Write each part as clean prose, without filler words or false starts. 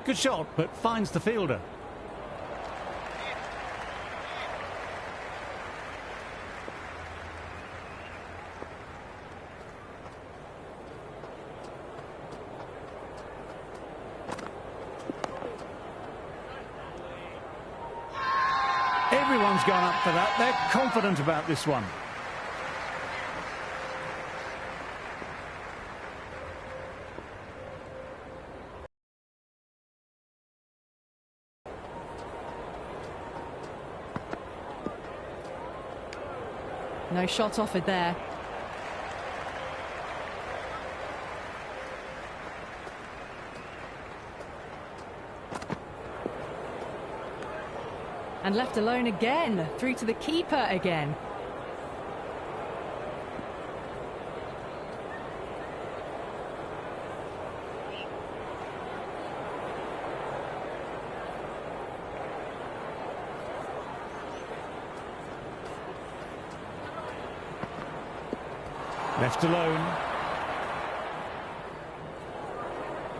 Good shot, but finds the fielder. Everyone's gone up for that. They're confident about this one. No shot offered there. And left alone again, through to the keeper again. Left alone.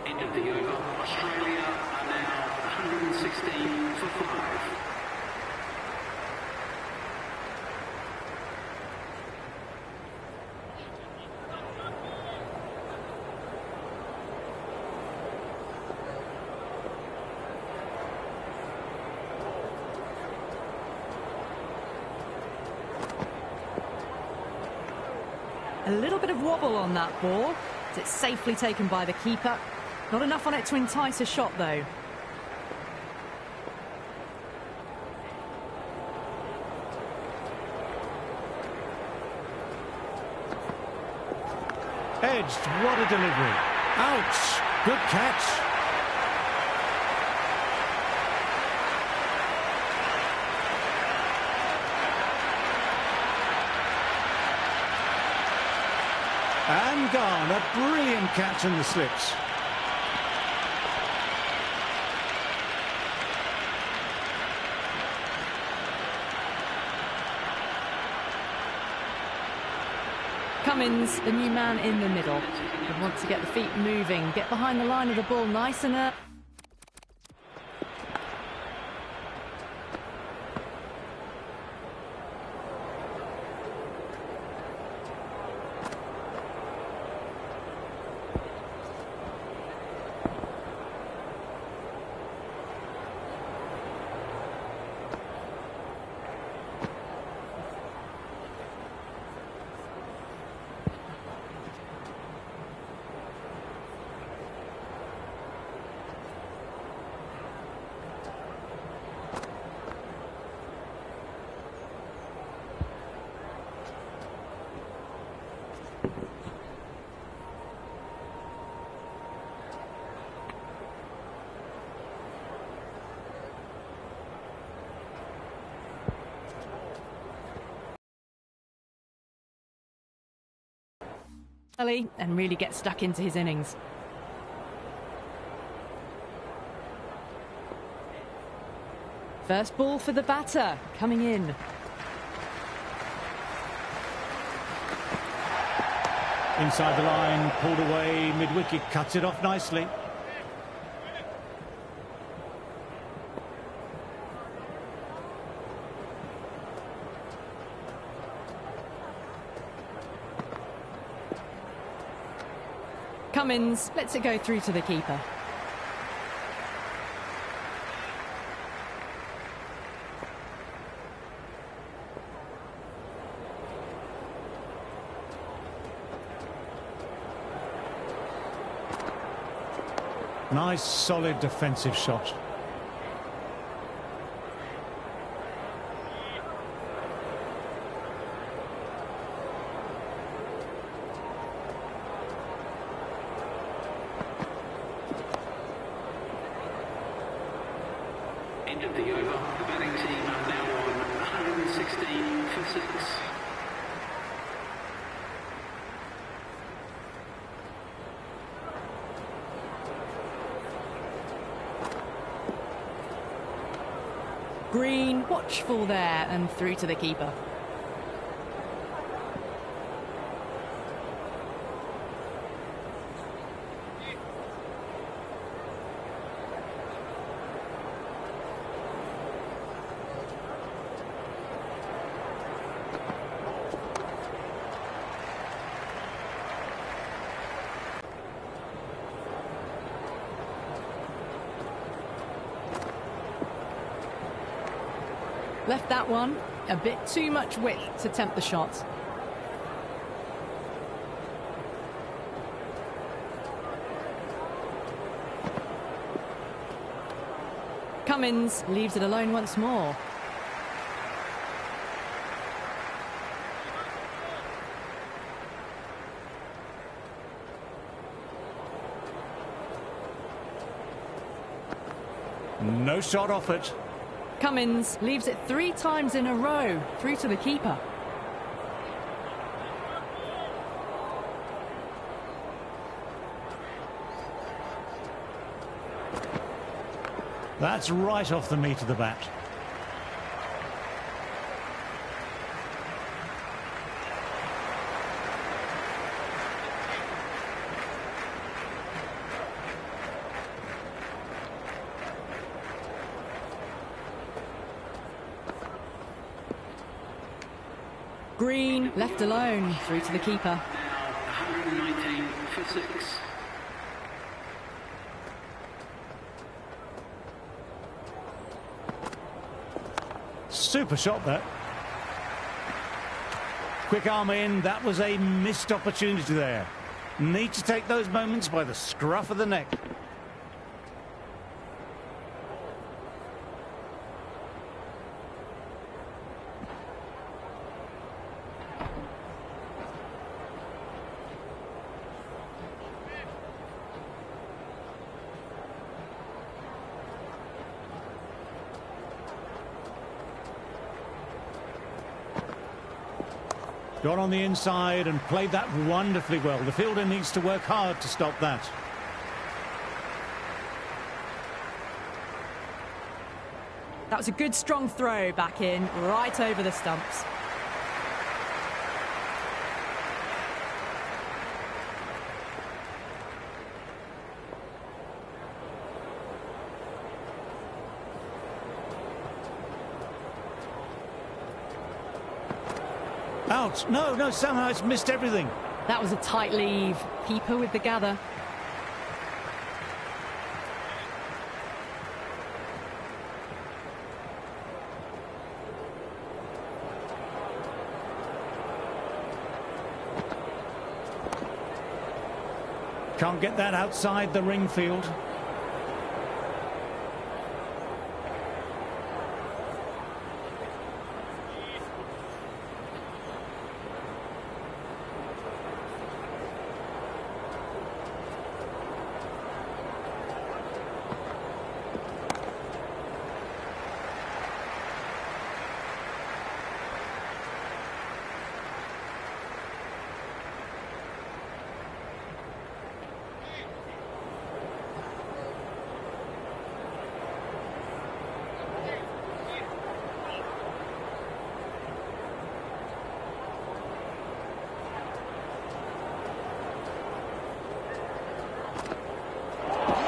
End of the over. Australia are now 116 for 5. A little bit of wobble on that ball. It's safely taken by the keeper. Not enough on it to entice a shot, though. Edged, what a delivery. Ouch, good catch. And gone, a brilliant catch in the slips. Cummins, the new man in the middle. He wants to get the feet moving, get behind the line of the ball nice and and really get stuck into his innings. First ball for the batter, coming in. Inside the line, pulled away, mid-wicket, cuts it off nicely. Cummins lets it go through to the keeper. Nice, solid defensive shot. End of the over. The batting team are now on 116 for 6. Green, watchful there, and through to the keeper. Left that one a bit too much width to tempt the shot. Cummins leaves it alone once more. No shot off it. Cummins leaves it 3 times in a row through to the keeper. That's right off the meat of the bat. Green left alone through to the keeper. Now 119 for 6. Super shot there. Quick arm in. That was a missed opportunity there. Need to take those moments by the scruff of the neck. Got on the inside and played that wonderfully well. The fielder needs to work hard to stop that. That was a good strong throw back in, right over the stumps. Out. No, somehow it's missed everything. That was a tight leave. Keeper with the gather. Can't get that outside the ring field.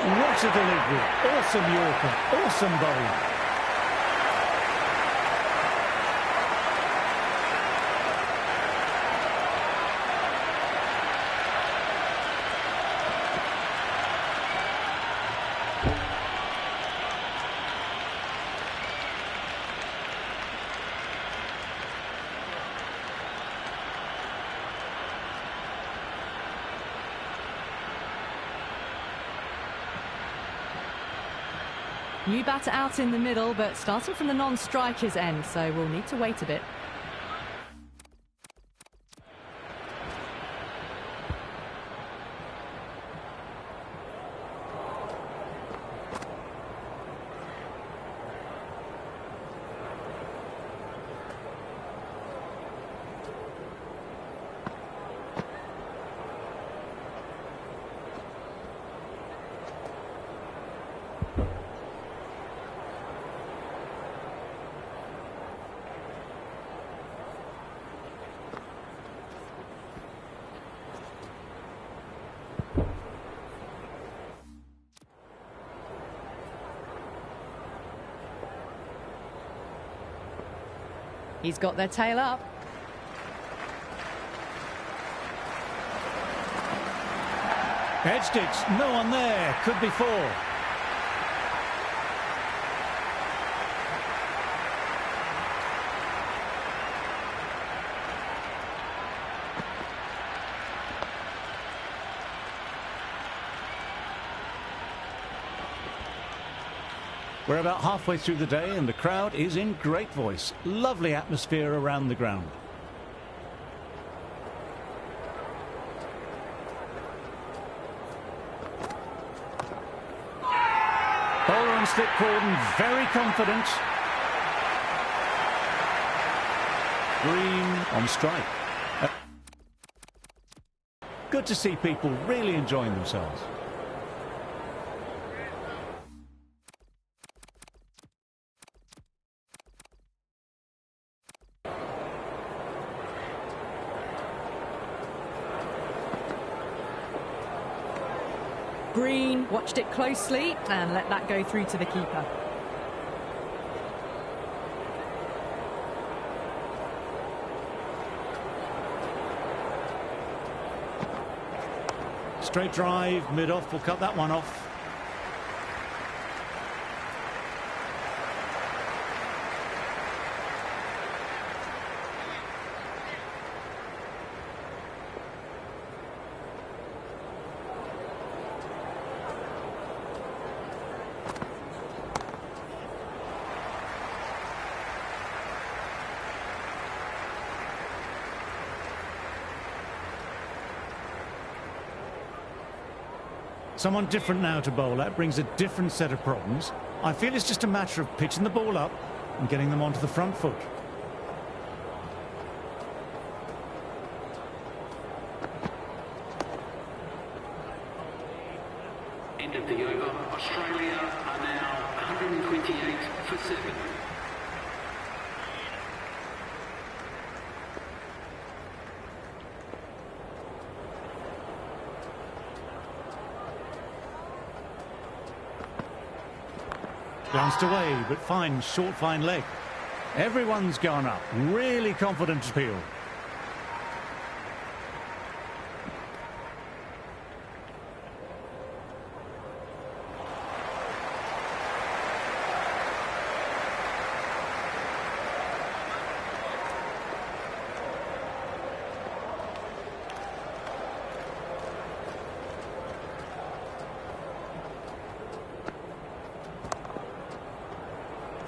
What a delivery. Awesome Yorker. Awesome bowling. New batter out in the middle, but starting from the non-striker's end, so we'll need to wait a bit. He's got their tail up. Edged it. No one there. Could be 4. . We're about halfway through the day and the crowd is in great voice. Lovely atmosphere around the ground. Bowler on slip cordon, very confident. Green on strike. Good to see people really enjoying themselves. Green watched it closely and let that go through to the keeper. Straight drive, mid-off, will cut that one off. Someone different now to bowl. That brings a different set of problems. I feel it's just a matter of pitching the ball up and getting them onto the front foot. End of the over. Australia are now 128 for 7. Glanced away, but fine, short, fine leg. Everyone's gone up. Really confident appeal.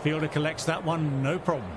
Fielder collects that one, no problem.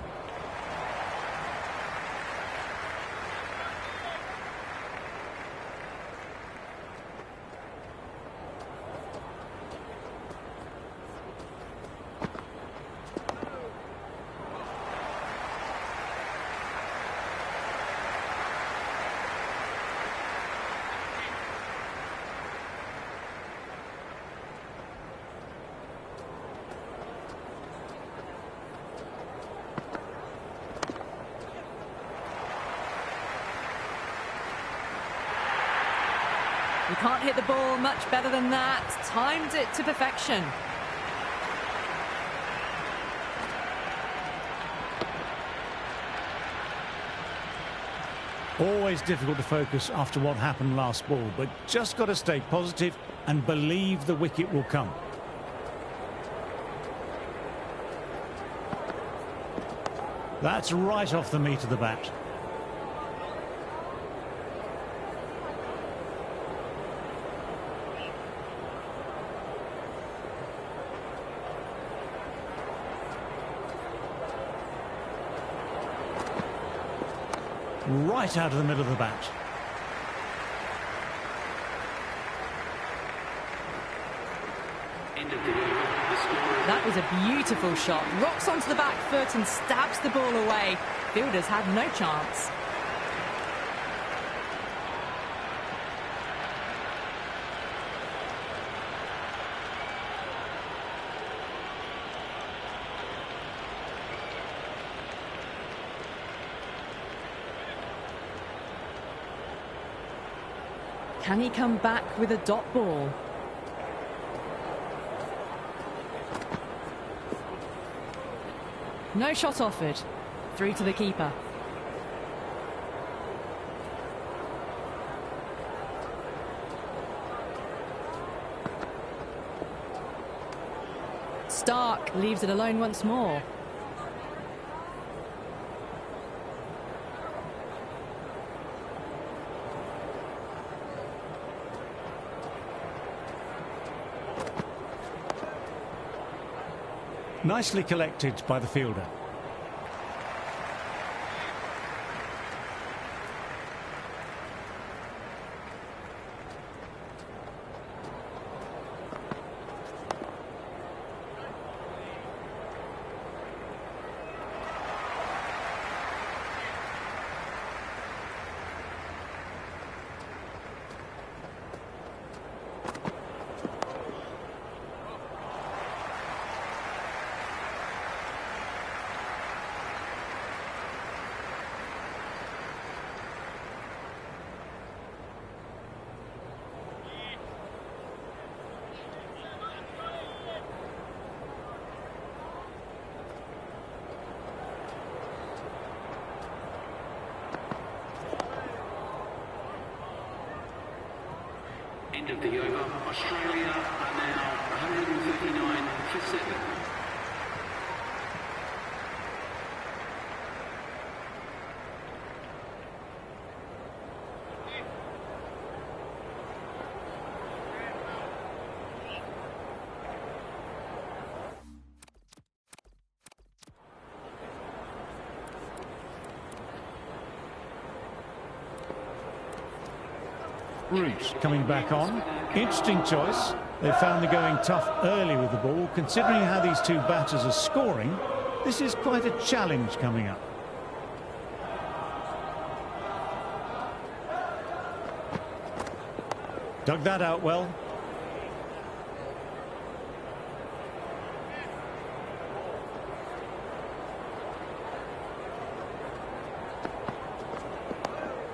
You can't hit the ball much better than that. Timed it to perfection. Always difficult to focus after what happened last ball, but just got to stay positive and believe the wicket will come. That's right off the meat of the bat. Right out of the middle of the bat. End of the over. The score. That was a beautiful shot. Rocks onto the back foot and stabs the ball away. Fielders had no chance. Can he come back with a dot ball? No shot offered. Through to the keeper. Stark leaves it alone once more. Nicely collected by the fielder. End of the over. Australia are now 139 for 7. Root coming back on. Interesting choice. They found the going tough early with the ball. Considering how these two batters are scoring, this is quite a challenge coming up. Dug that out well.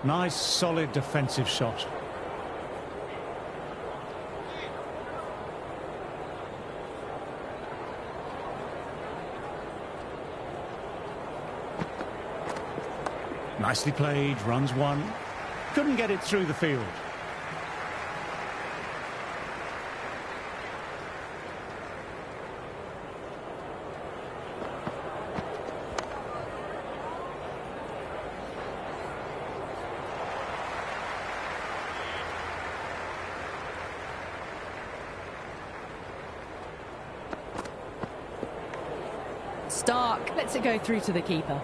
Nice, solid defensive shot. Nicely played, runs one. Couldn't get it through the field. Stark lets it go through to the keeper.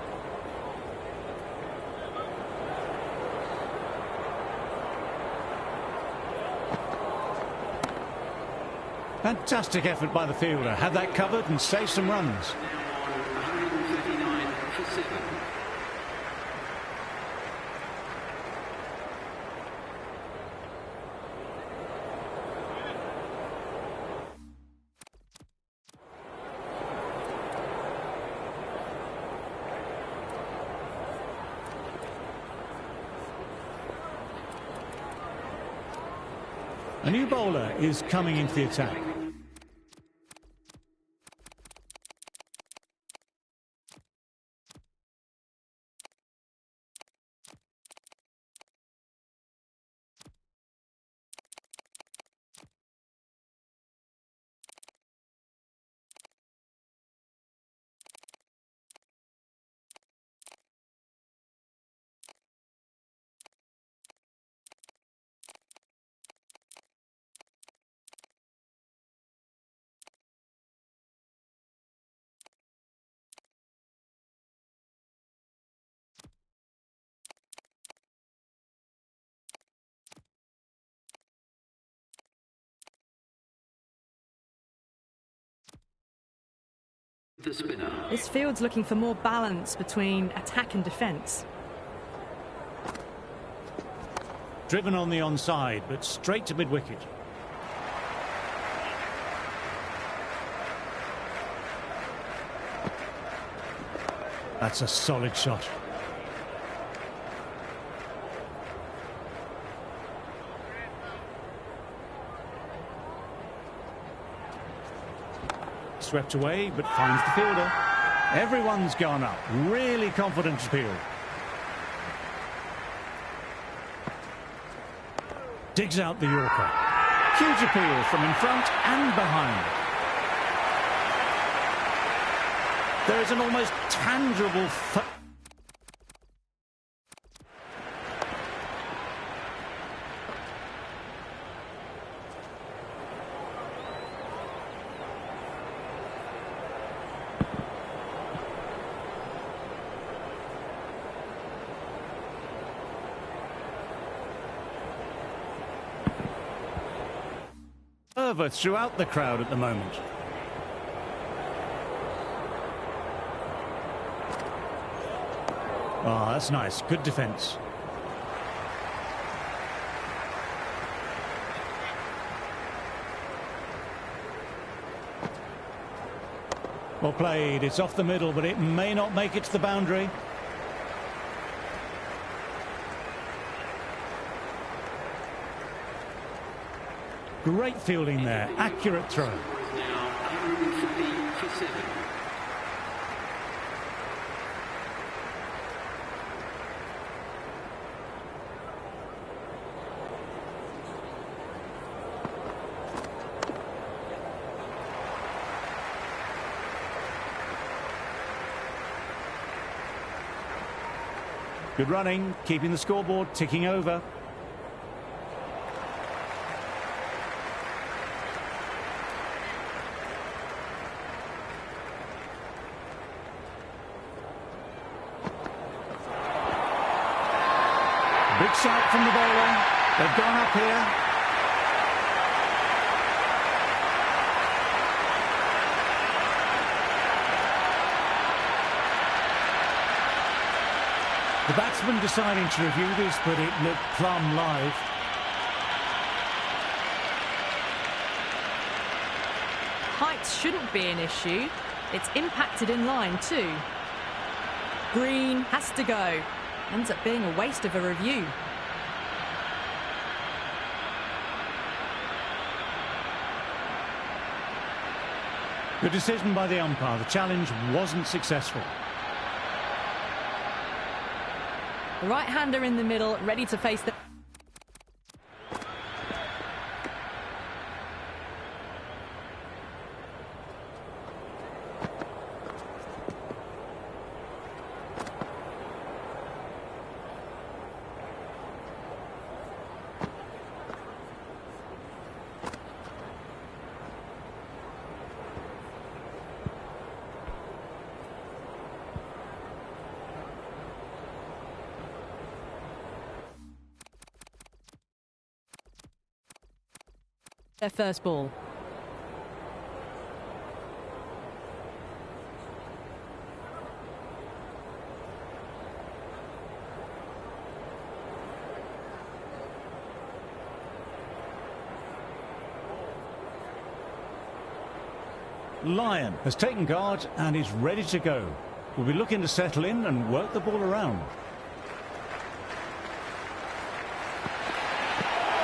Fantastic effort by the fielder. Had that covered and saved some runs. Now on 139 for 7. A new bowler is coming into the attack. The spinner. This field's looking for more balance between attack and defence. Driven on the onside, but straight to mid-wicket. That's a solid shot. Swept away, but finds the fielder. Everyone's gone up. Really confident appeal. Digs out the Yorker. Huge appeal from in front and behind. There is an almost tangible... fervour throughout the crowd at the moment. Oh, that's nice. Good defence. Well played. It's off the middle, but it may not make it to the boundary. Great fielding there. Accurate throw. Now 150 for 7. Good running, keeping the scoreboard ticking over. Big shout from the bowler. They've gone up here. The batsman deciding to review this, but it looked plumb live. Height shouldn't be an issue. It's impacted in line too. Green has to go. Ends up being a waste of a review. Good decision by the umpire. The challenge wasn't successful. The right-hander in the middle, ready to face the... their first ball. Lyon has taken guard and is ready to go. We'll be looking to settle in and work the ball around.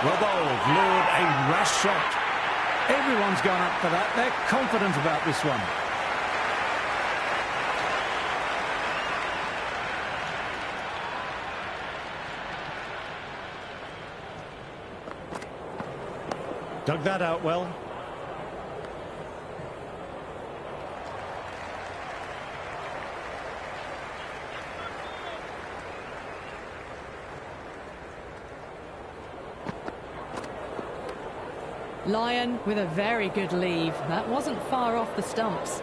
Well bowled, lured, a rash shot. Everyone's gone up for that. They're confident about this one. Dug that out well. Lyon with a very good leave. That wasn't far off the stumps.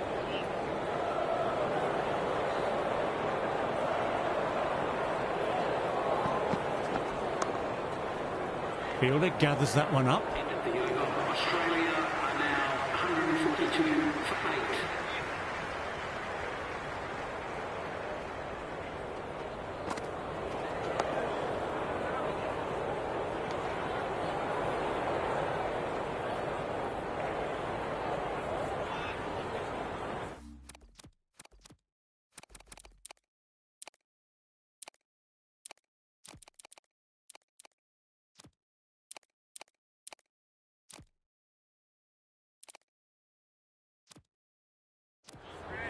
Fielder gathers that one up. End of the over. Australia are now 142 for 8.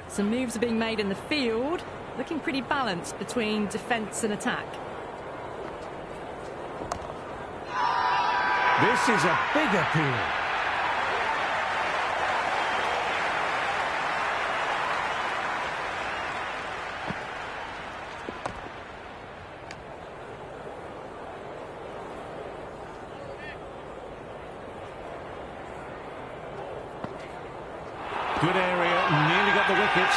Some moves are being made in the field, looking pretty balanced between defence and attack. This is a big appeal. Good area, nearly got the wicket.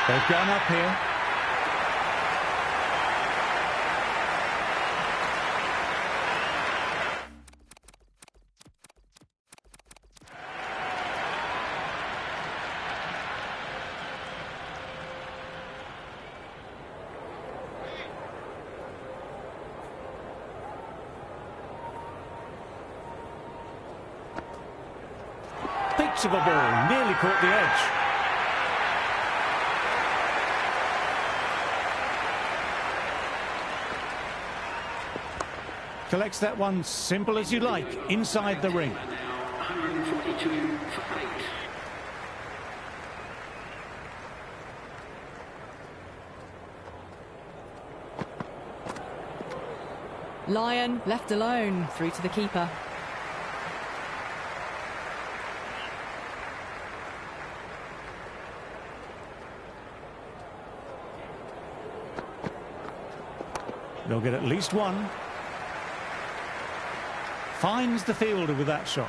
They've gone up here. peach of a ball, nearly caught the edge. Collects that one simple as you like, inside the ring. 142 for 8. Lyon left alone, through to the keeper. They'll get at least one. Finds the fielder with that shot.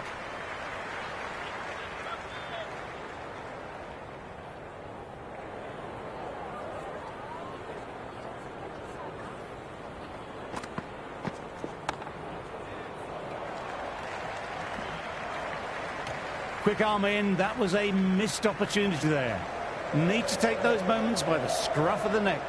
Quick arm in, that was a missed opportunity there. Need to take those moments by the scruff of the neck.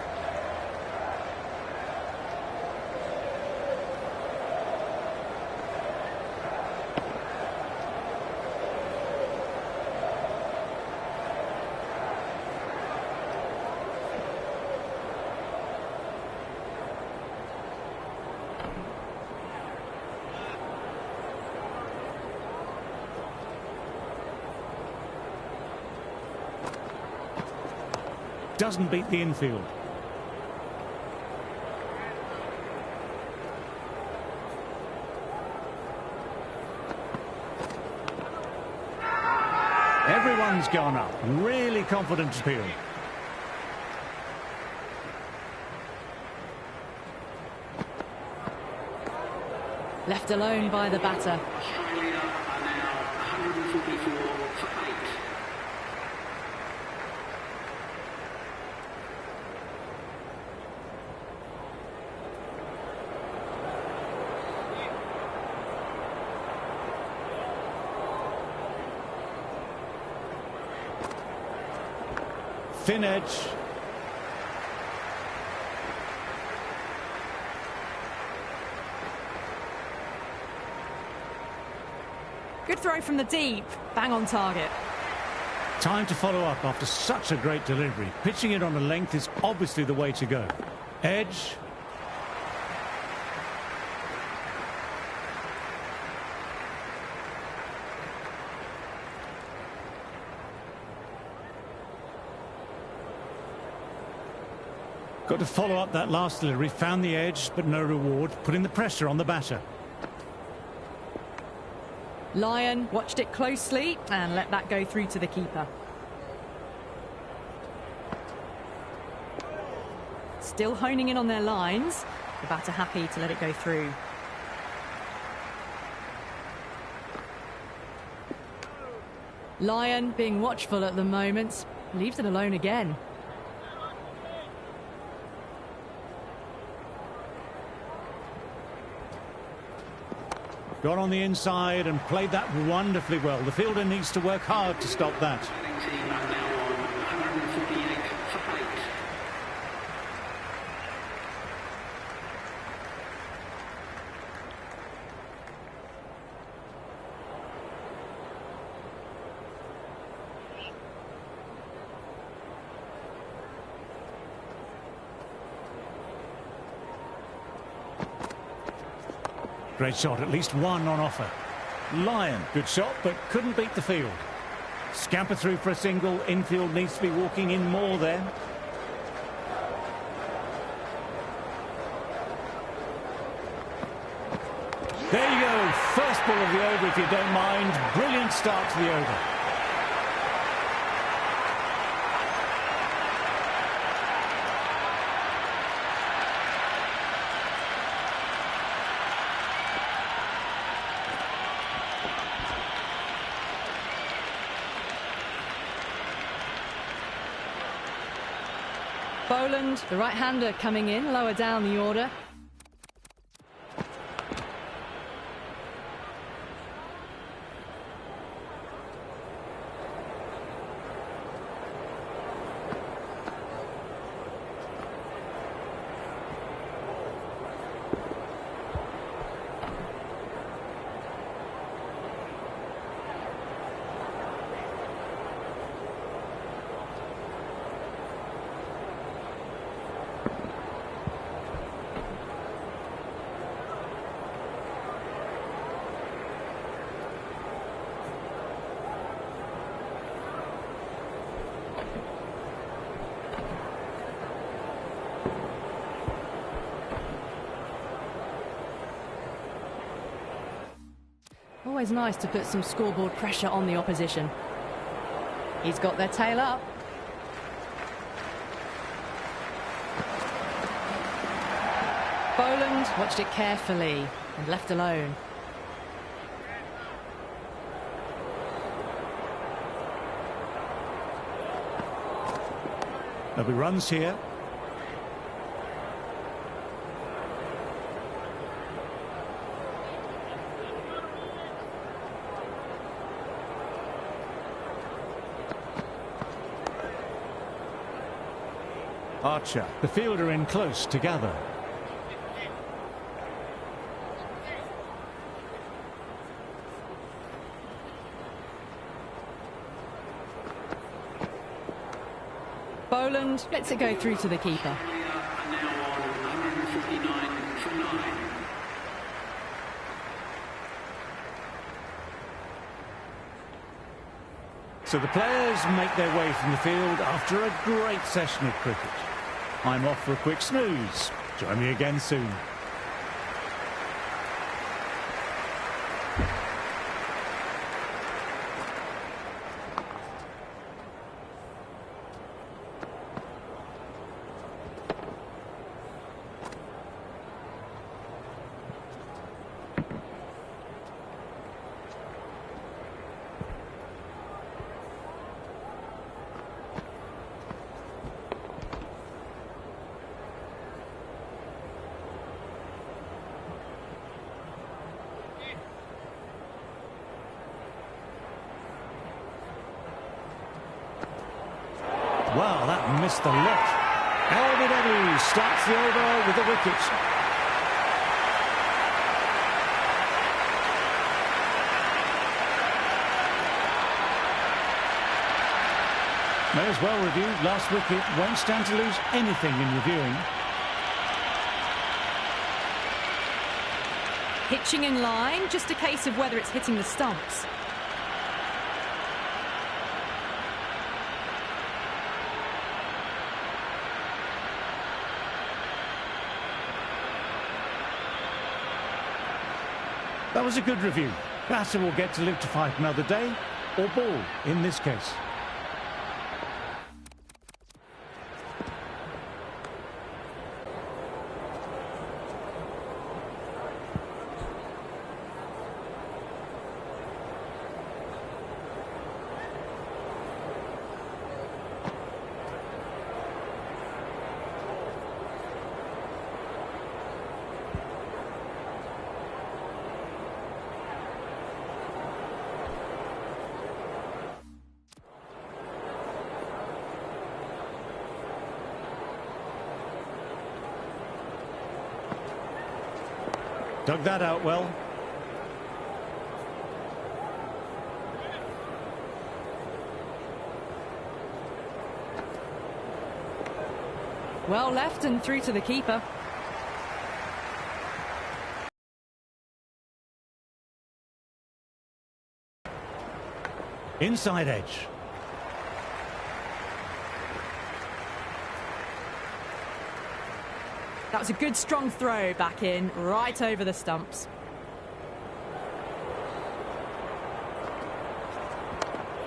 Doesn't beat the infield. Everyone's gone up. Really confident appeal. Left alone by the batter. Australia are now 144 for 8. Thin edge. Good throw from the deep. Bang on target. Time to follow up after such a great delivery. Pitching it on a length is obviously the way to go. Edge. Got to follow up that last delivery. Found the edge, but no reward. Putting the pressure on the batter. Lyon watched it closely and let that go through to the keeper. Still honing in on their lines. The batter happy to let it go through. Lyon being watchful at the moment. Leaves it alone again. Got on the inside and played that wonderfully well. The fielder needs to work hard to stop that. Team are now on 148 for 8. Great shot, at least one on offer. Lyon, good shot, but couldn't beat the field. Scamper through for a single. Infield needs to be walking in more there. There you go, first ball of the over if you don't mind. Brilliant start to the over. Boland, the right-hander, coming in lower down the order. Always nice to put some scoreboard pressure on the opposition. He's got their tail up. Boland watched it carefully and left alone. There'll be runs here. Archer, the fielder in close to gather. Boland lets it go through to the keeper. So the players make their way from the field after a great session of cricket. I'm off for a quick snooze. Join me again soon. Wow, that missed a lot. LBW starts the over with the wicket. May as well review. Last wicket won't stand to lose anything in reviewing. Pitching in line, just a case of whether it's hitting the stumps. That was a good review. Batter will get to live to fight another day, or ball in this case. Dug that out well. Well left and through to the keeper. Inside edge. That was a good strong throw back in, right over the stumps.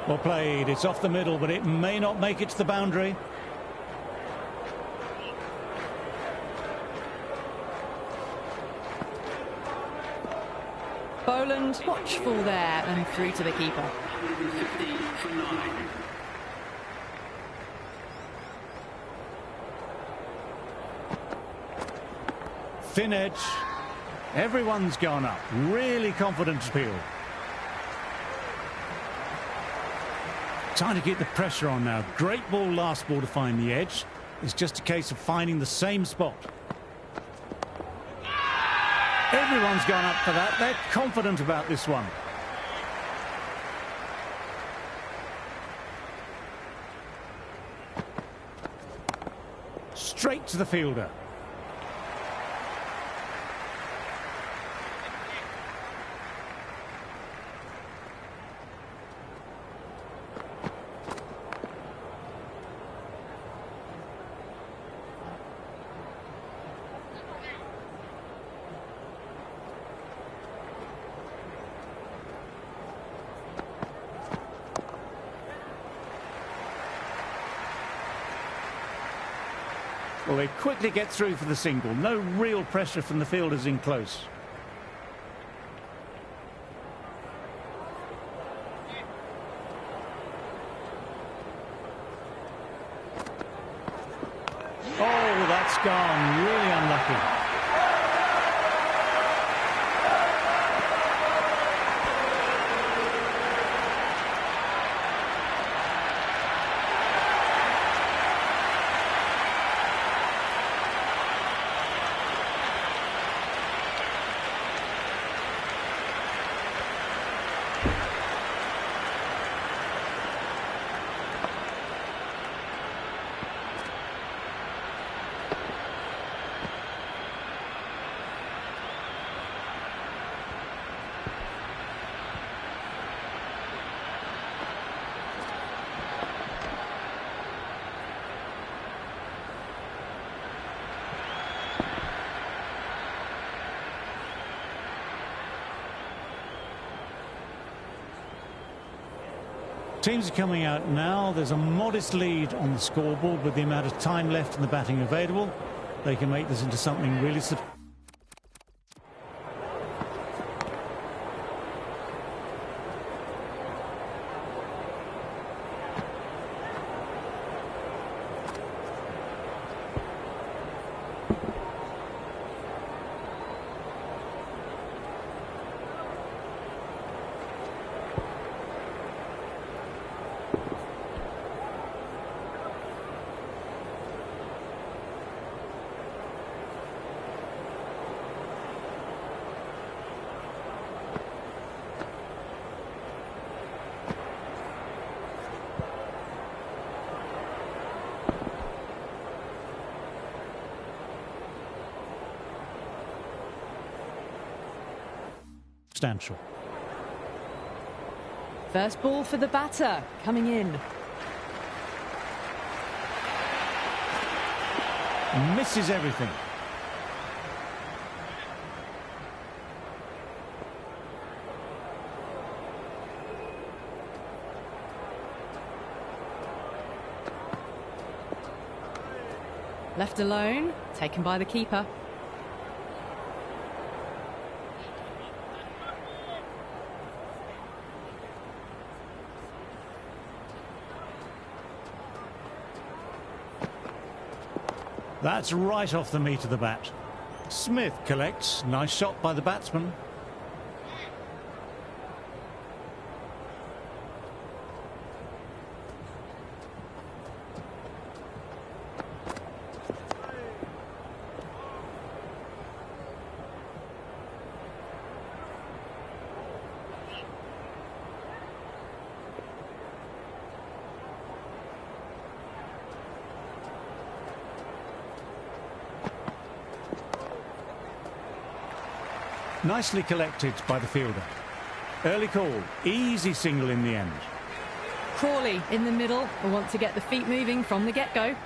Well played. It's off the middle, but it may not make it to the boundary. Boland watchful there and through to the keeper. Thin edge. Everyone's gone up. Really confident appeal. Trying to get the pressure on now. Great ball last ball to find the edge. It's just a case of finding the same spot. Everyone's gone up for that. They're confident about this one. Straight to the fielder. Well, they quickly get through for the single. No real pressure from the fielders in close. Oh, that's gone. Really unlucky. Teams are coming out now. There's a modest lead on the scoreboard with the amount of time left in the batting available. They can make this into something really substantial. First ball for the batter, coming in. Misses everything. Left alone, taken by the keeper. That's right off the meat of the bat. Smith collects. Nice shot by the batsman. Nicely collected by the fielder. Early call, easy single in the end. Crawley in the middle will want to get the feet moving from the get-go.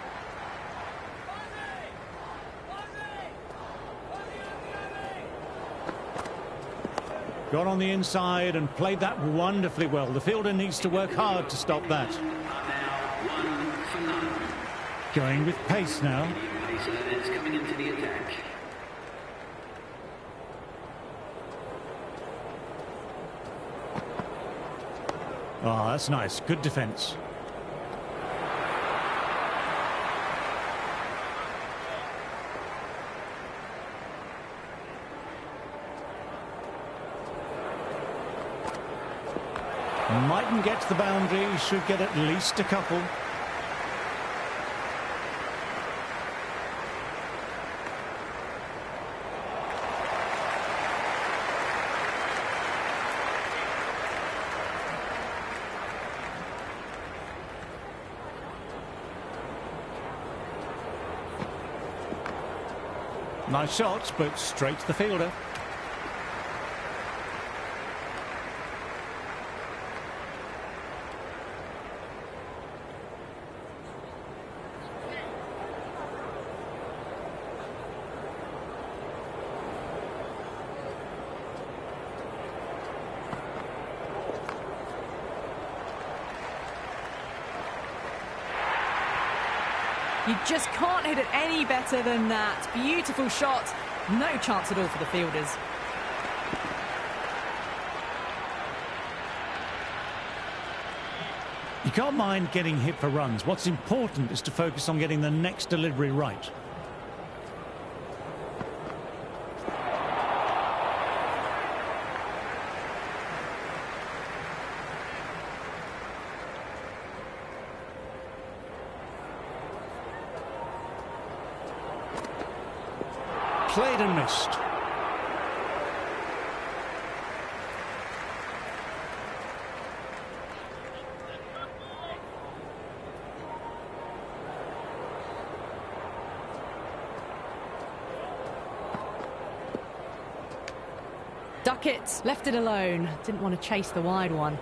Got on the inside and played that wonderfully well. The fielder needs to work hard to stop that. Going with pace now. Coming into the attack. Oh, that's nice. Good defence. Mightn't get to the boundary. Should get at least a couple. Nice shots, but straight to the fielder. You just can't hit it any better than that. Beautiful shot. No chance at all for the fielders. You can't mind getting hit for runs. What's important is to focus on getting the next delivery right. Played and missed. Duck it, left it alone. Didn't want to chase the wide one.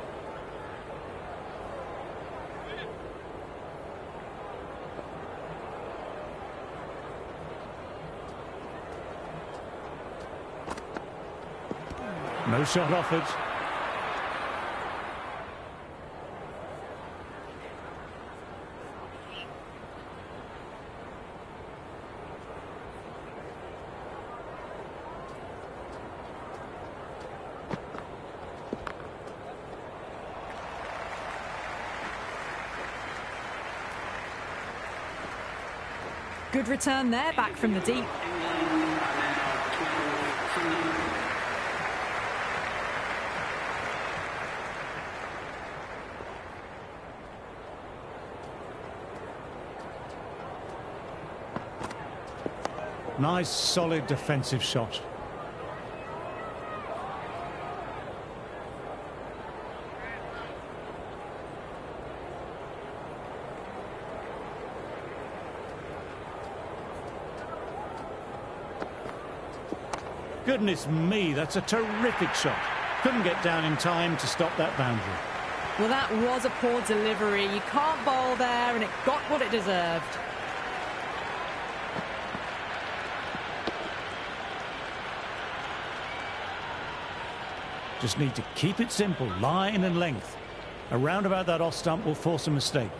No shot offered. Good return there, back from the deep. Nice, solid defensive shot. Goodness me, that's a terrific shot. Couldn't get down in time to stop that boundary. Well, that was a poor delivery. You can't bowl there, and it got what it deserved. Just need to keep it simple, line and length. A roundabout that off stump will force a mistake.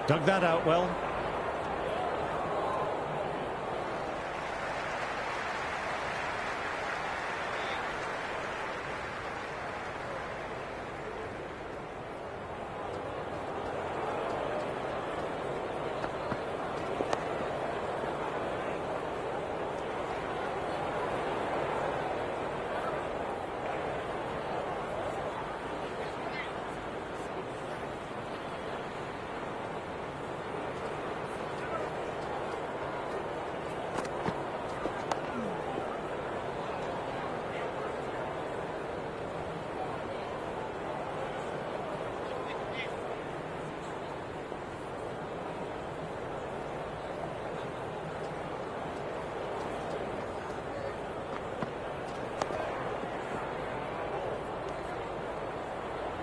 Dug that out well.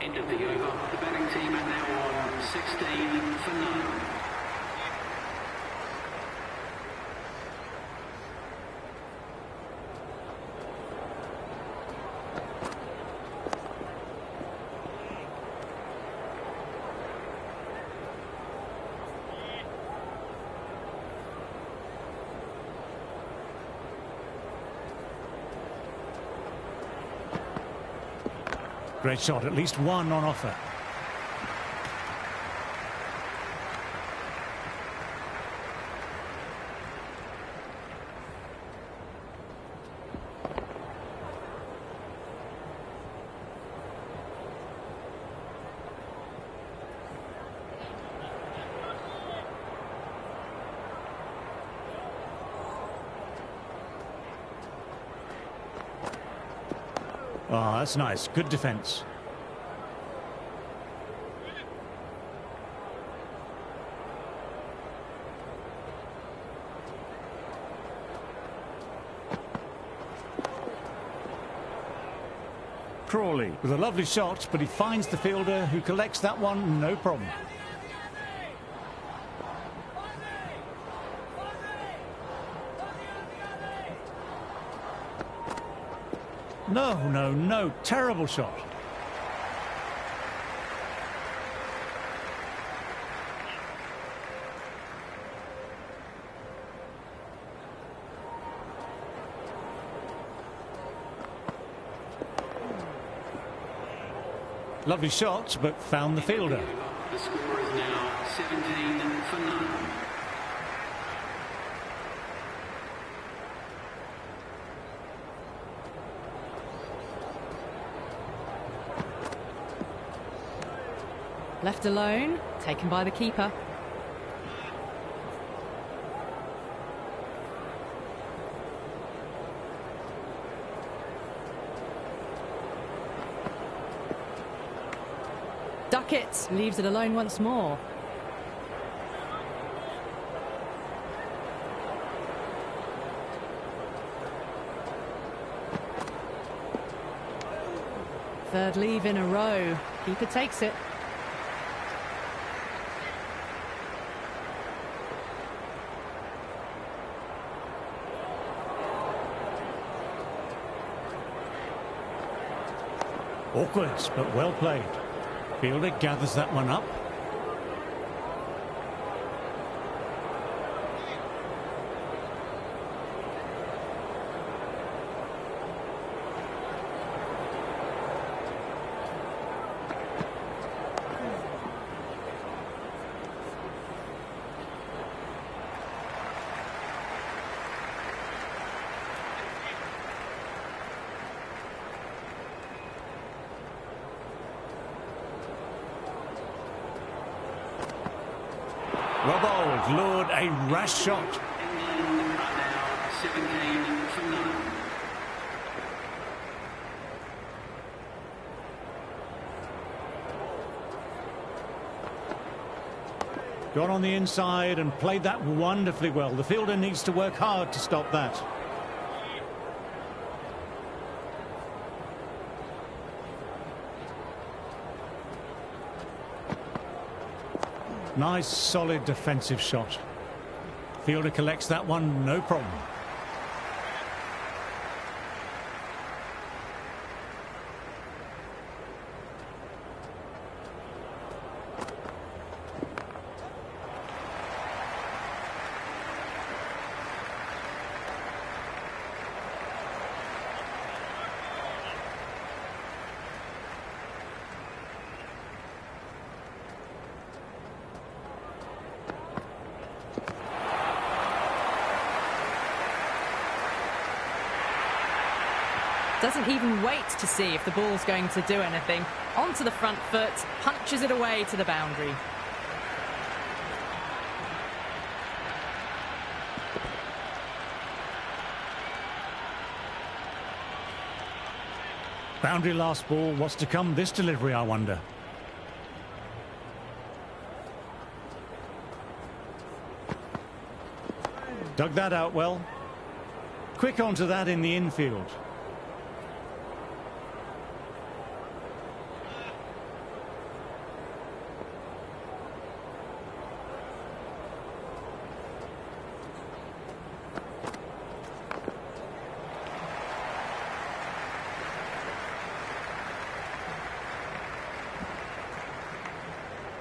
End of the over. The batting team are now on 16 for 9. Great shot, at least one on offer. Oh, that's nice. Good defence. Crawley with a lovely shot, but he finds the fielder who collects that one, no problem. No, no, no. Terrible shot. Lovely shot, but found the fielder. The score is now 17 for none. Left alone, taken by the keeper. Duckett leaves it alone once more. Third leave in a row. Keeper takes it. Awkward, but well played. Fielder gathers that one up. Robbold lured a rash shot. England are now 17 for none. Got on the inside and played that wonderfully well. The fielder needs to work hard to stop that. Nice, solid defensive shot. Fielder collects that one, no problem. Doesn't even wait to see if the ball's going to do anything. Onto the front foot, punches it away to the boundary. Boundary last ball. What's to come this delivery, I wonder? Dug that out well. Quick onto that in the infield.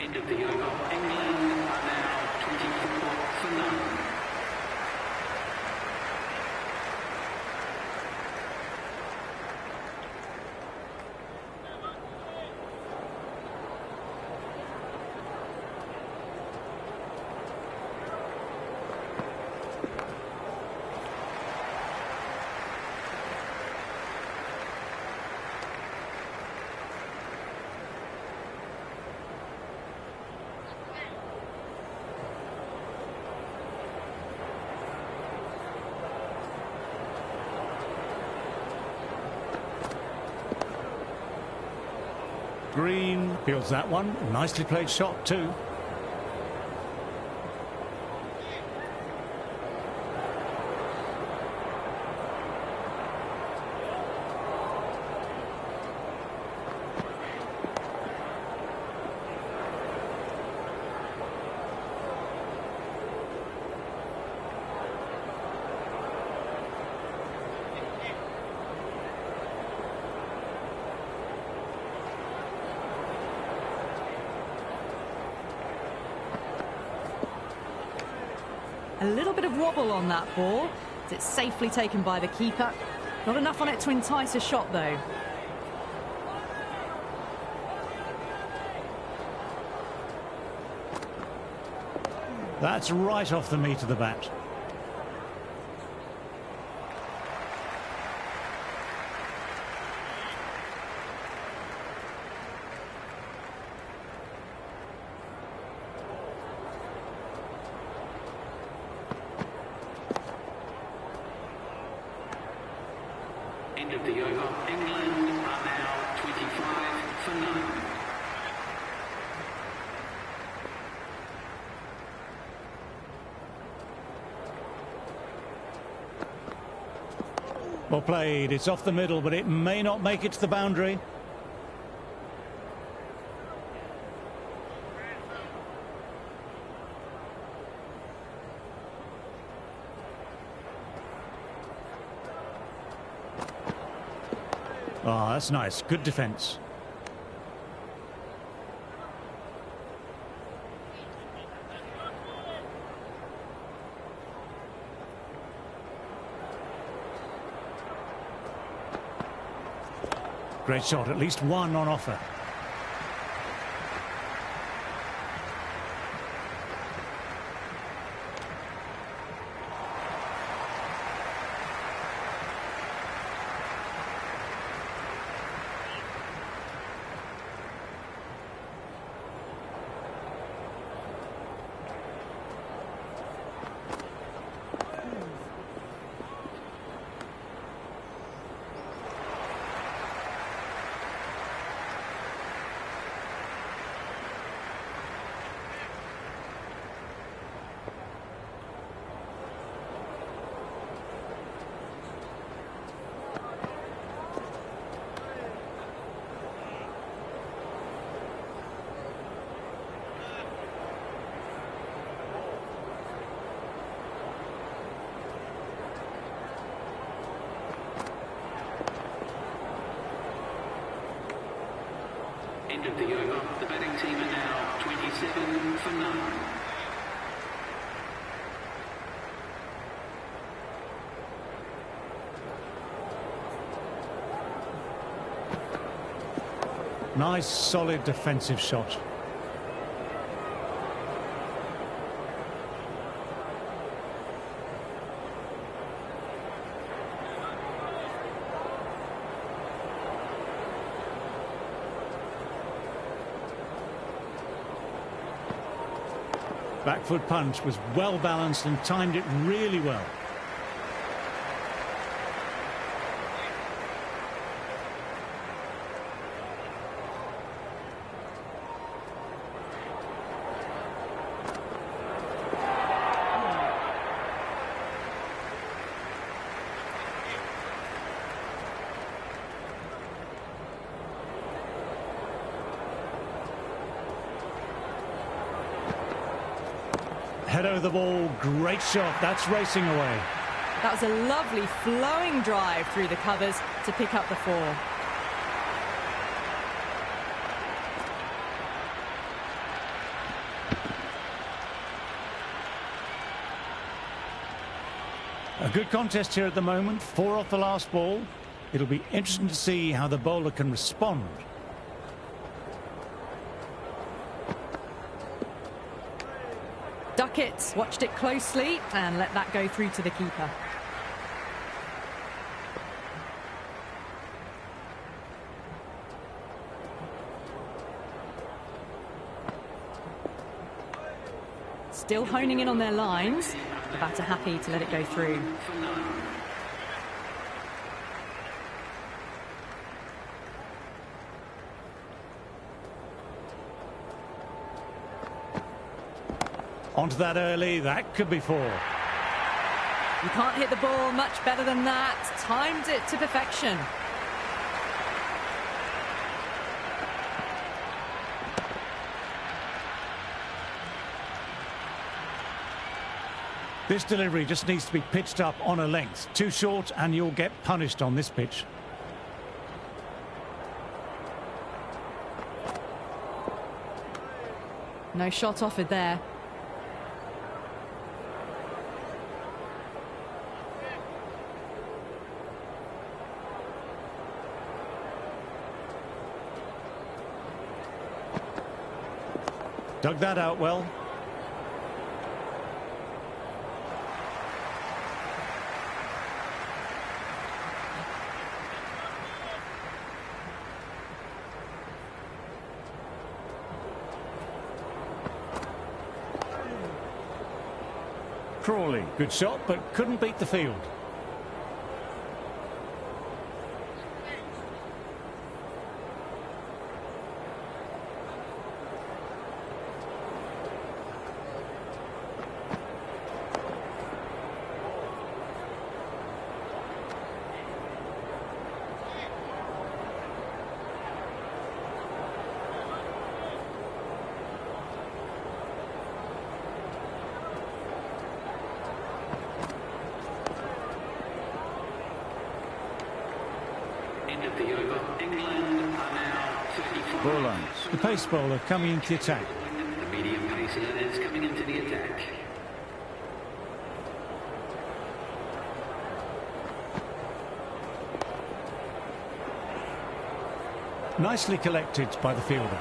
End of the over. England are now 24 for none. Green fields that one. Nicely played shot too. A little bit of wobble on that ball. It's safely taken by the keeper. Not enough on it to entice a shot, though. That's right off the meat of the bat. End of the over. England are now 25 for none. Well played. It's off the middle, but it may not make it to the boundary. Oh, that's nice. Good defence. Great shot. At least one on offer. End of the over. The batting team are now 27 for none. Nice, solid defensive shot. Back foot punch was well balanced and timed it really well. Head over the ball, great shot, that's racing away. That was a lovely flowing drive through the covers to pick up the 4. A good contest here at the moment, 4 off the last ball. It'll be interesting to see how the bowler can respond. Duckett watched it closely and let that go through to the keeper. Still honing in on their lines. The batter happy to let it go through. Onto that early, that could be 4. You can't hit the ball much better than that. Timed it to perfection. This delivery just needs to be pitched up on a length. Too short and you'll get punished on this pitch. No shot offered there. Dug that out well. Crawley, good shot, but couldn't beat the field. End of the over. England are now 35. Ball lines. The pace bowler coming into the attack. The medium pacer is coming into the attack. Nicely collected by the fielder.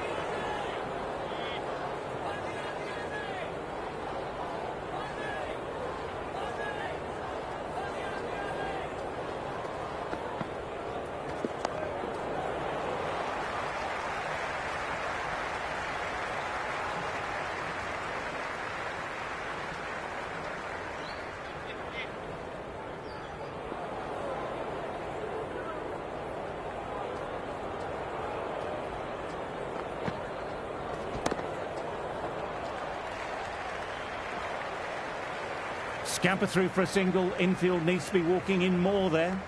Scamper through for a single. Infield needs to be walking in more there.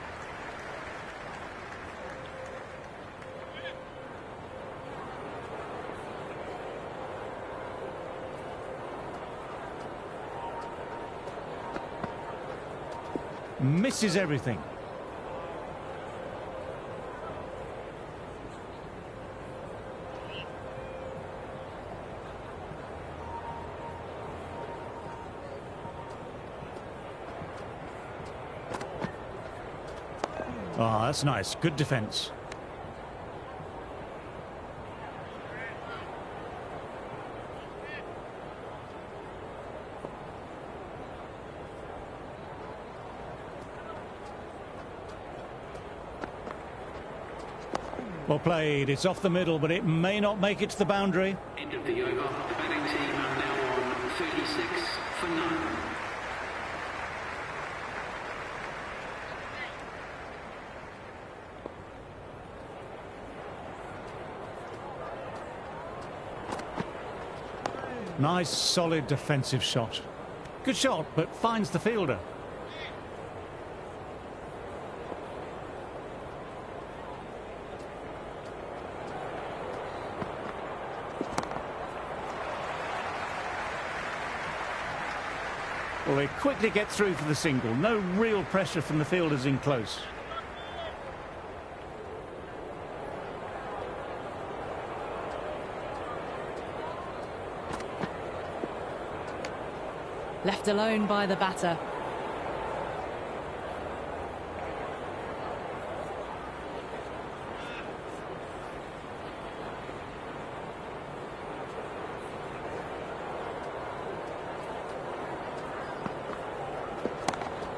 Misses everything. Ah, that's nice. Good defence. Well played. It's off the middle, but it may not make it to the boundary. End of the over. The batting team are now on 36 for 9. Nice, solid defensive shot. Good shot, but finds the fielder. Well, they quickly get through for the single. No real pressure from the fielders in close. Left alone by the batter.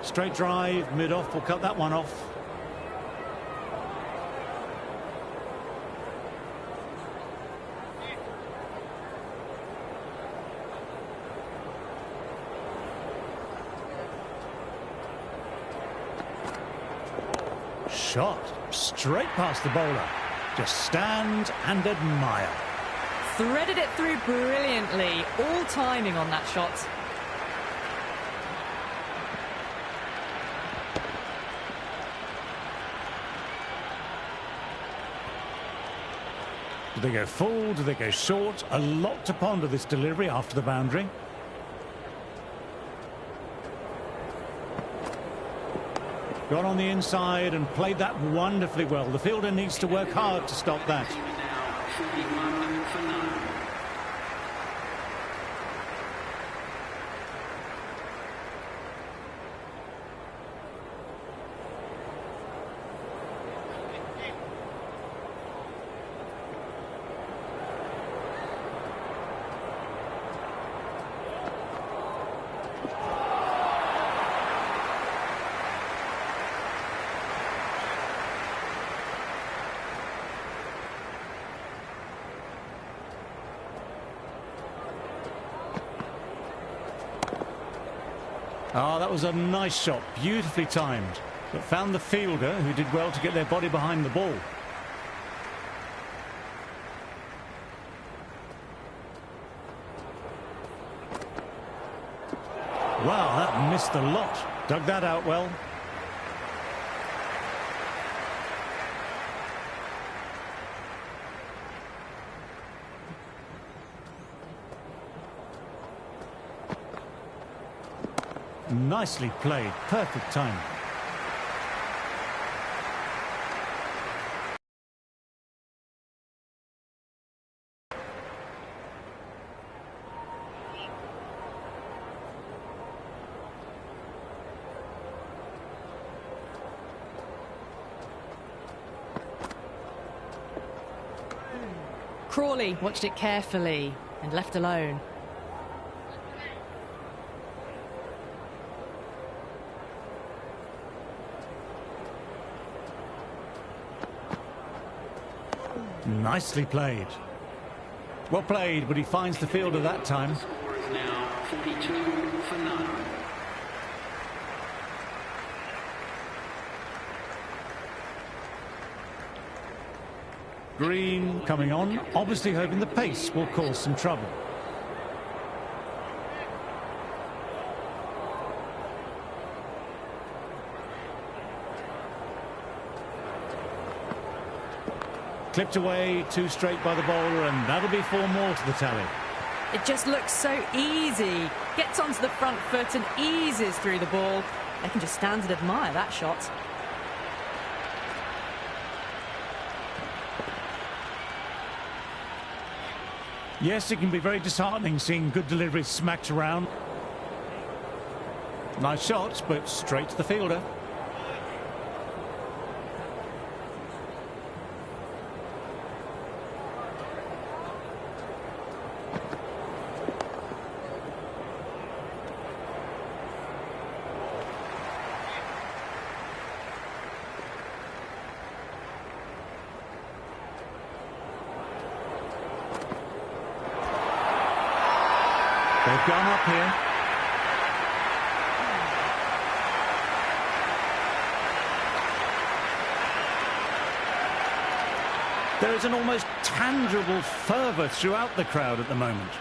Straight drive, mid-off, will cut that one off. Shot straight past the bowler. Just stand and admire. Threaded it through brilliantly. All timing on that shot. Do they go full? Do they go short? A lot to ponder this delivery after the boundary. Got on the inside and played that wonderfully well. The fielder needs to work hard to stop that. Oh, that was a nice shot, beautifully timed, but found the fielder, who did well to get their body behind the ball. Wow, that missed a lot. Dug that out well. Nicely played, perfect timing. Crawley watched it carefully and left alone. Nicely played. Well played, but he finds the fielder that time. The score is now 42 for none. Green coming on, obviously hoping the pace will cause some trouble. Clipped away, 2 straight by the bowler, and that'll be 4 more to the tally. It just looks so easy. Gets onto the front foot and eases through the ball. They can just stand and admire that shot. Yes, it can be very disheartening seeing good deliveries smacked around. Nice shots, but straight to the fielder. They've gone up here. There is an almost tangible fervour throughout the crowd at the moment.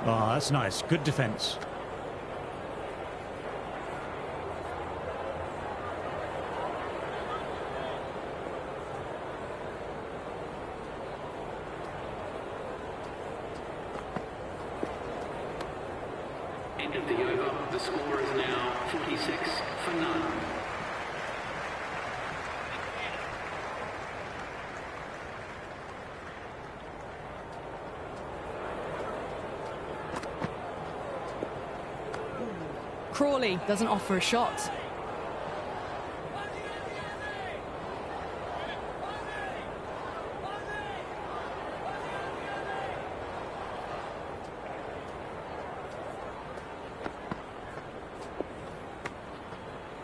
Oh, that's nice. Good defence. End of the over. The score is now 46 for none. Crawley doesn't offer a shot.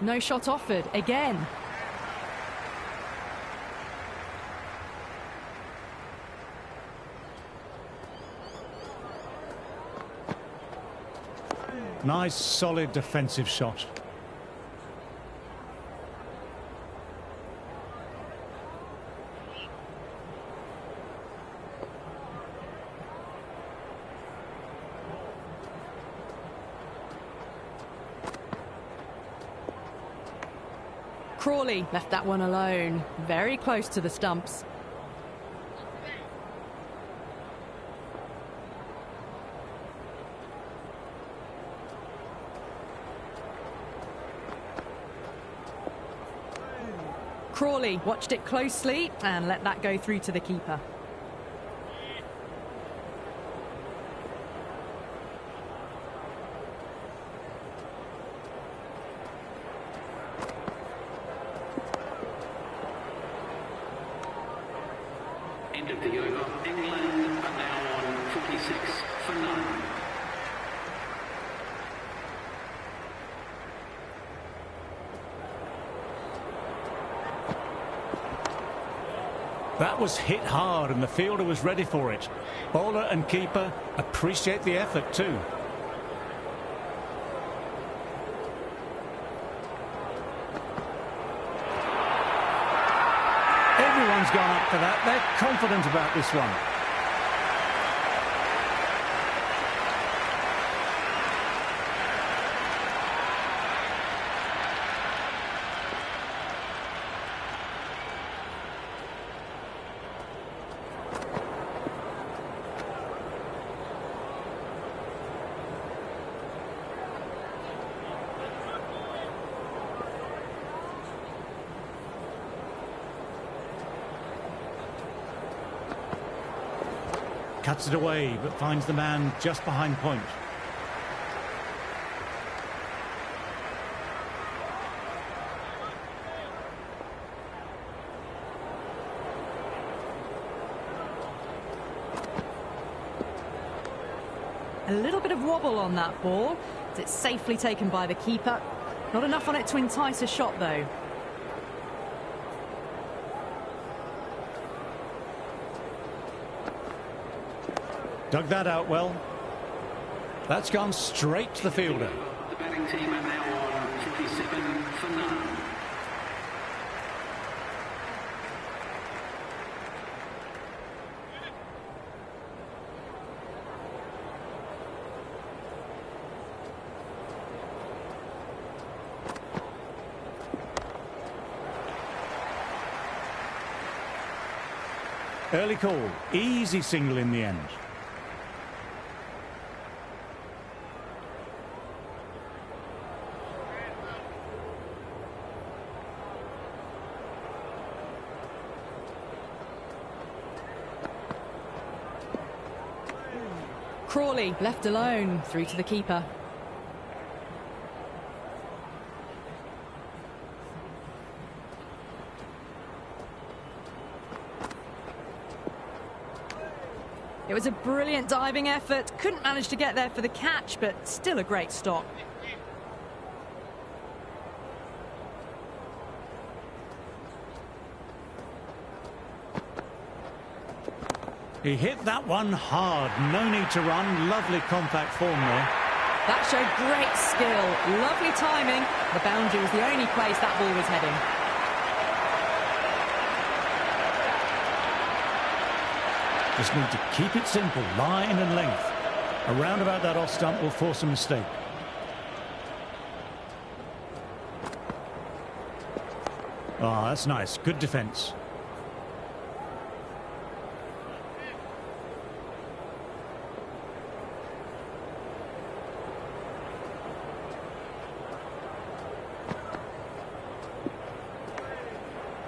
No shot offered again. Nice, solid defensive shot. Crawley left that one alone, very close to the stumps. Crawley watched it closely and let that go through to the keeper. End of the over. England are now on 46 for none. That was hit hard and the fielder was ready for it. Bowler and keeper appreciate the effort too. Everyone's gone up for that. They're confident about this one. Cuts it away, but finds the man just behind point. A little bit of wobble on that ball. It's safely taken by the keeper. Not enough on it to entice a shot, though. Dug that out well. That's gone straight to the fielder. The batting team are now on 57 for none. Early call. Easy single in the end. Crawley left alone, through to the keeper. It was a brilliant diving effort. Couldn't manage to get there for the catch, but still a great stop. He hit that one hard. No need to run. Lovely compact form there. That showed great skill. Lovely timing. The boundary was the only place that ball was heading. Just need to keep it simple. Line and length. Around about that off stump will force a mistake. Ah, that's nice. Good defence.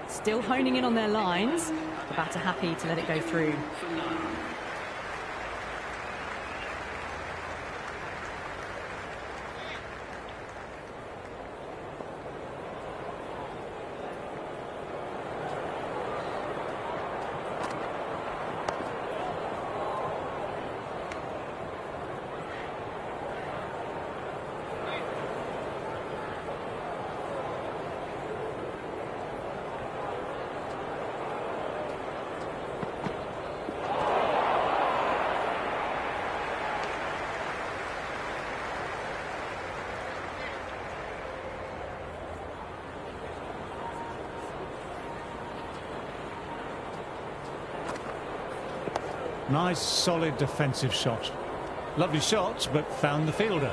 Still honing in on their lines. The batter happy to let it go through. Nice, solid defensive shot. Lovely shot, but found the fielder.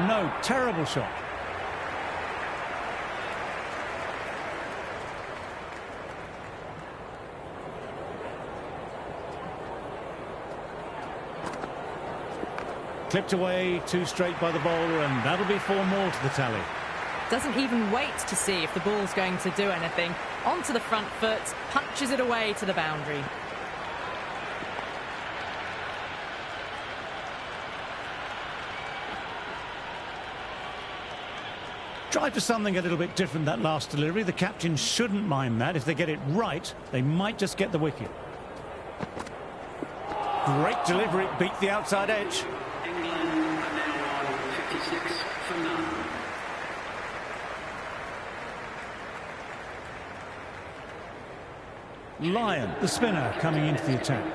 No, terrible shot. Clipped away, 2 straight by the bowler, and that'll be 4 more to the tally. Doesn't even wait to see if the ball's going to do anything. Onto the front foot, punches it away to the boundary. Tried for something a little bit different that last delivery. The captain shouldn't mind that. If they get it right, they might just get the wicket. Great delivery, beat the outside edge. England are now on 56 for none. Lyon, the spinner, coming into the attack.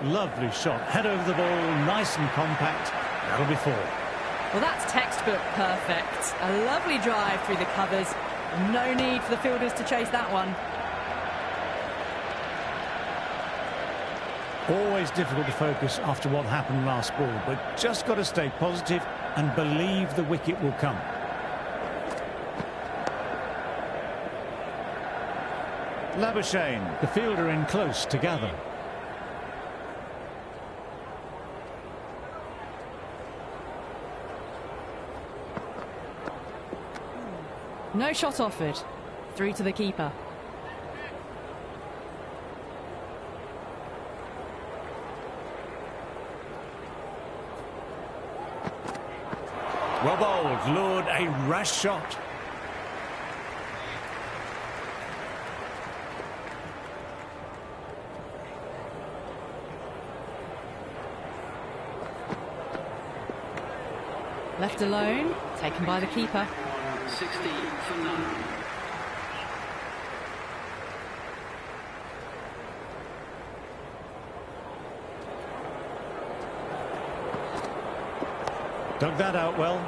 Lovely shot, head over the ball, nice and compact. That'll be 4. Well, that's textbook perfect. A lovely drive through the covers. No need for the fielders to chase that one. Always difficult to focus after what happened last ball, but just got to stay positive and believe the wicket will come. Labuschagne, the fielder, in close to gather. No shot offered. Through to the keeper. Well bowled, lured a rash shot. Left alone, taken by the keeper. 60 for none. Dug that out well.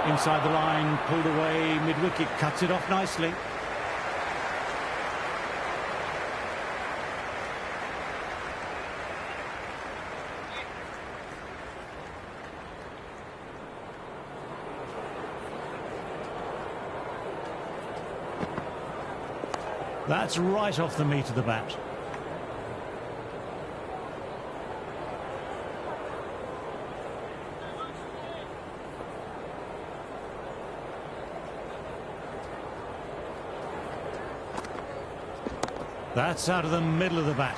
Inside the line, pulled away, mid-wicket, cuts it off nicely. That's right off the meat of the bat. That's out of the middle of the bat.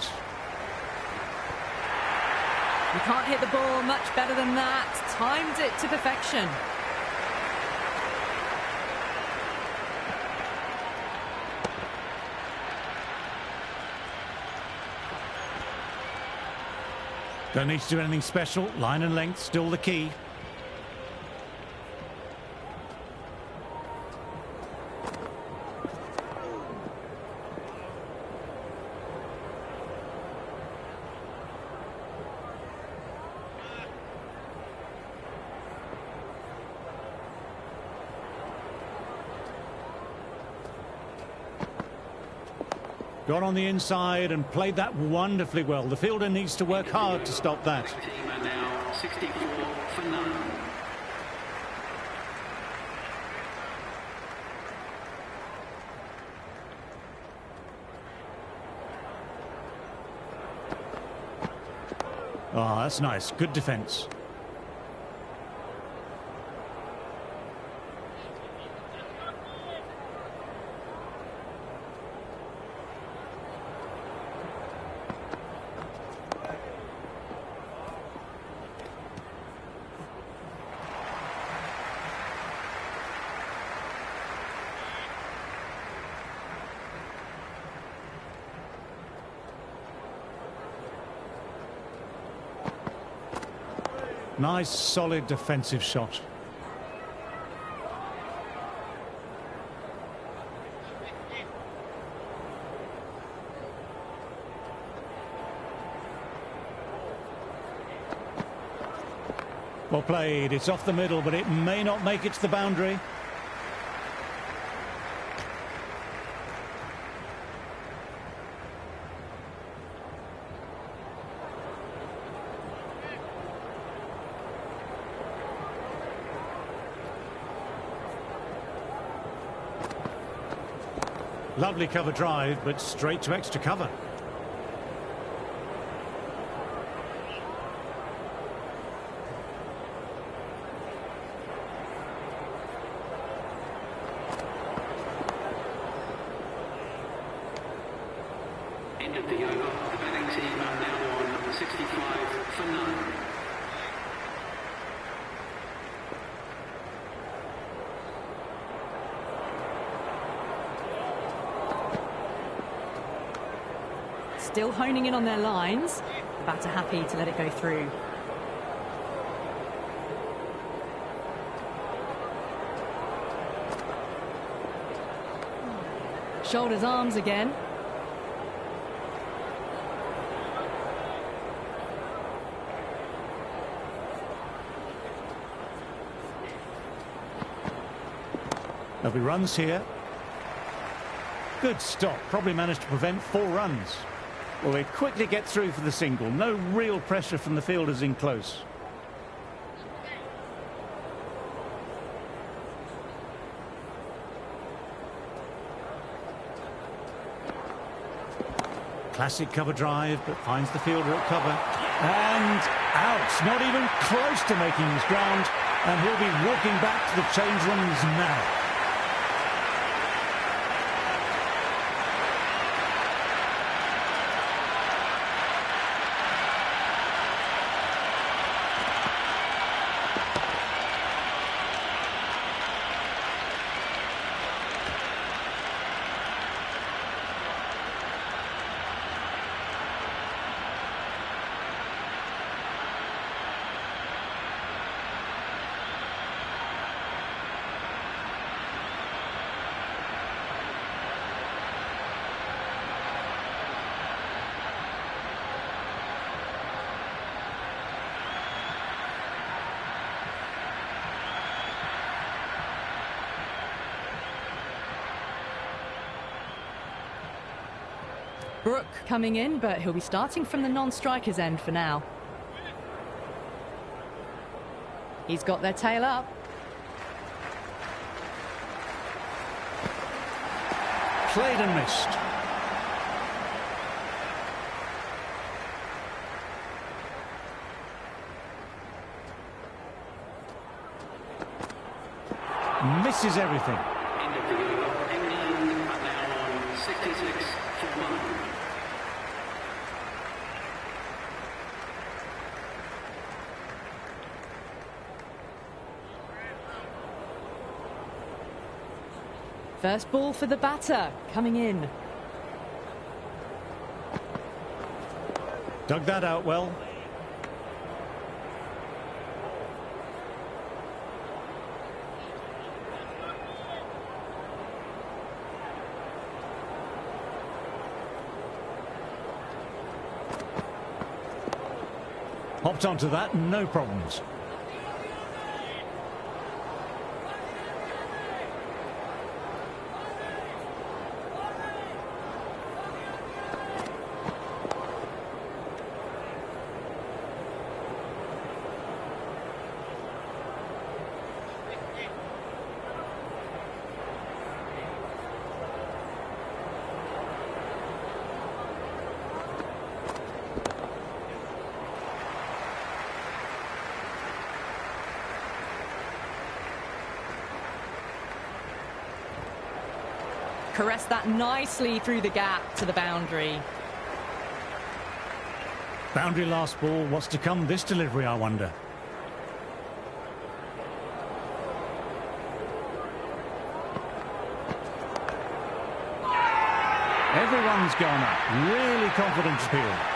You can't hit the ball much better than that. Timed it to perfection. Don't need to do anything special. Line and length still the key. Got on the inside and played that wonderfully well. The fielder needs to work hard to stop that. Team are now 64 for none. Oh, that's nice. Good defence. Nice, solid defensive shot. Well played. It's off the middle, but it may not make it to the boundary. Lovely cover drive, but straight to extra cover. End of the over. The betting team are now on 65 for none. Still honing in on their lines. The batter happy to let it go through. Shoulders, arms again. There'll be runs here. Good stop. Probably managed to prevent 4 runs. Well, they quickly get through for the single. No real pressure from the fielders in close. Classic cover drive, but finds the fielder at cover. And out. Not even close to making his ground. And he'll be walking back to the change rooms now. Brook coming in, but he'll be starting from the non-striker's end for now. He's got their tail up. Played and missed. Misses everything. End of the over. England are now on 66 for 1. First ball for the batter, coming in. Dug that out well. Hopped onto that, no problems. Caressed that nicely through the gap to the boundary. Boundary last ball. What's to come this delivery, I wonder? Everyone's gone up. Really confident appeal.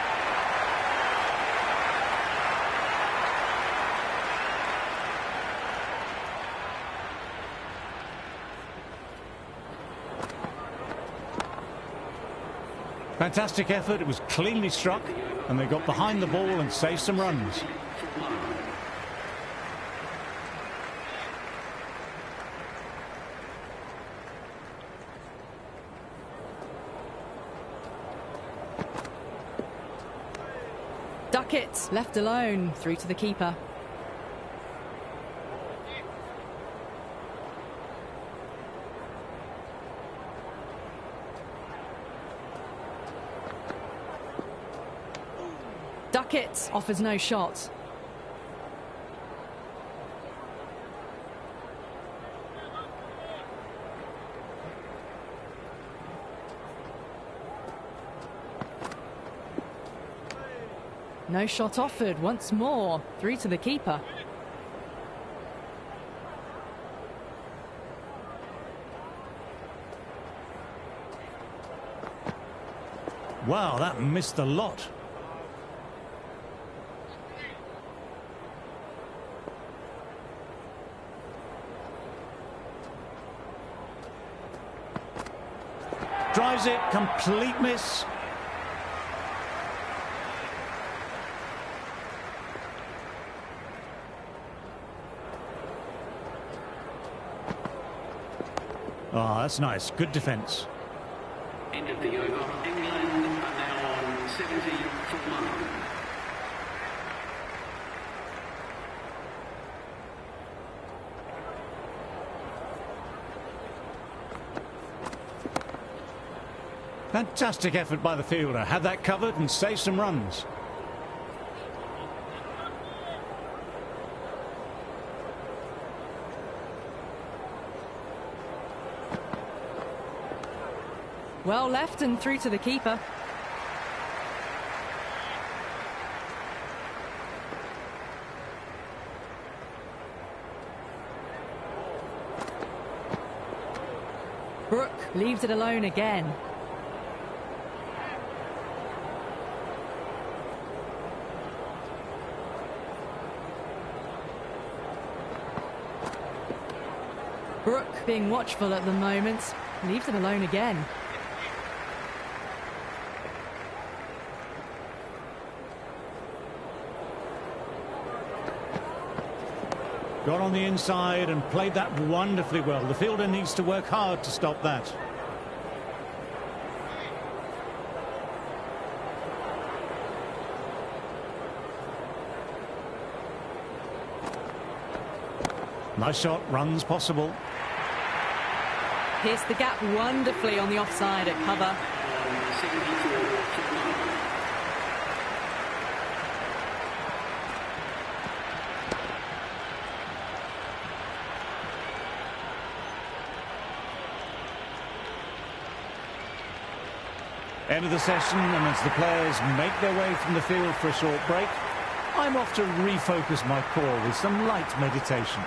Fantastic effort. It was cleanly struck, and they got behind the ball and saved some runs. Duckett left alone, through to the keeper. Stuck it. Offers no shot. No shot offered once more. Through to the keeper. Wow, that missed the lot. Drives it, complete miss. Oh, that's nice. Good defence. End of the over. England are now on 70 for 1. Fantastic effort by the fielder. Had that covered and saved some runs. Well left and through to the keeper. Brooke leaves it alone again. Brooke being watchful at the moment. Leaves it alone again. Got on the inside and played that wonderfully well. The fielder needs to work hard to stop that. Nice shot, runs possible. Pierced the gap wonderfully on the offside at cover. End of the session, and as the players make their way from the field for a short break, I'm off to refocus my core with some light meditation.